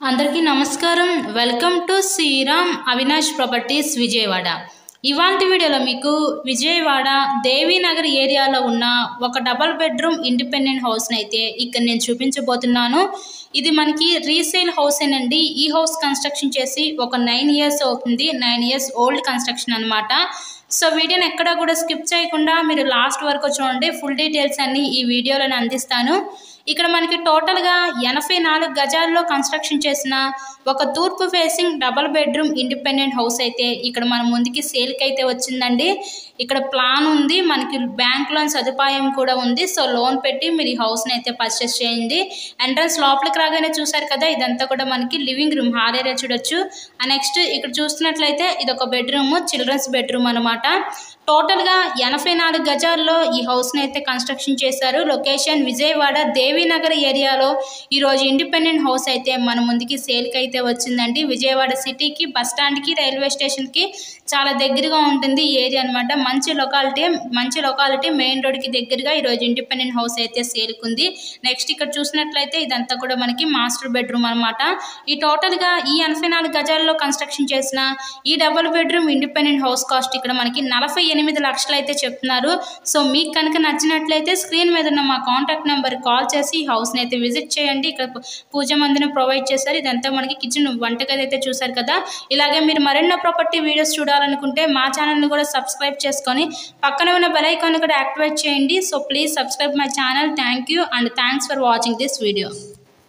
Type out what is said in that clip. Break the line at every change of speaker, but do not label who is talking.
అందరికీ నమస్కారం. Welcome to Sriram Avinash properties Vijayawada. ఇవాల్టి వీడియోలో మీకు విజయవాడ దేవీనగర్ ఏరియాలో ఉన్న ఒక డబల్ బెడ్రూమ్ ఇండిపెండెంట్ హౌస్ని అయితే ఇక్కడ నేను చూపించబోతున్నాను. ఇది మనకి రీసేల్ హౌసేనండి. ఈ హౌస్ కన్స్ట్రక్షన్ చేసి ఒక 9 years అవుతుంది. 9 years ఓల్డ్ కన్స్ట్రక్షన్ అనమాట. సో వీడియోని ఎక్కడా కూడా స్కిప్ చేయకుండా మీరు లాస్ట్ వరకు చూడండి. ఫుల్ డీటెయిల్స్ అన్నీ ఈ వీడియోలో నేను అందిస్తాను. ఇక్కడ మనకి టోటల్గా 84 గజాల్లో కన్స్ట్రక్షన్ చేసిన ఒక తూర్పు facing double bedroom independent house అయితే ఇక్కడ మన ముందుకి సేల్కి అయితే వచ్చిందండి. ఇక్కడ ప్లాన్ ఉంది, మనకి బ్యాంక్ లోన్ సదుపాయం కూడా ఉంది. సో లోన్ పెట్టి మీరు ఈ హౌస్ని అయితే పర్చేస్ చేయండి. ఎంట్రన్స్ లోపలికి రాగానే చూసారు కదా, ఇదంతా కూడా మనకి లివింగ్ రూమ్ హాల్ ఏరియా చూడొచ్చు. నెక్స్ట్ ఇక్కడ చూస్తున్నట్లయితే ఇది ఒక బెడ్రూమ్, చిల్డ్రన్స్ బెడ్రూమ్ అనమాట. టోటల్గా 84 గజాల్లో ఈ హౌస్ని అయితే కన్స్ట్రక్షన్ చేశారు. లొకేషన్ విజయవాడ దేవీనగర్ ఏరియాలో ఈరోజు ఇండిపెండెంట్ హౌస్ అయితే మన ముందుకి సేల్కి అయితే వచ్చిందండి. విజయవాడ సిటీకి, బస్ స్టాండ్కి, రైల్వే స్టేషన్కి చాలా దగ్గరగా ఉంటుంది ఈ ఏరియా అనమాట. మంచి లొకాలిటీ మెయిన్ రోడ్కి దగ్గరగా ఈరోజు ఇండిపెండెంట్ హౌస్ అయితే సేల్కుంది. నెక్స్ట్ ఇక్కడ చూసినట్లయితే ఇదంతా కూడా మనకి మాస్టర్ బెడ్రూమ్ అనమాట. ఈ టోటల్గా ఈ 84 గజాల్లో కన్స్ట్రక్షన్ చేసిన ఈ double bedroom independent house cost ఇక్కడ మనకి 48 లక్షలు అయితే చెప్తున్నారు. సో మీకు కనుక నచ్చినట్లయితే స్క్రీన్ మీద ఉన్న మా కాంటాక్ట్ నెంబర్ కాల్ చేసి ఈ హౌస్ని అయితే విజిట్ చేయండి. ఇక్కడ పూజ మందిని ప్రొవైడ్ చేశారు. ఇదంతా మనకి కిచెన్, వంటగది అయితే చూసారు కదా. ఇలాగే మీరు మరెన్నో ప్రాపర్టీ వీడియోస్ చూడాలనుకుంటే మా ఛానల్ని కూడా సబ్స్క్రైబ్ చేసుకొని పక్కన ఉన్న బెల్ ఐకాన్ కూడా యాక్టివేట్ చేయండి. So please subscribe my channel. Thank you and thanks for watching this video.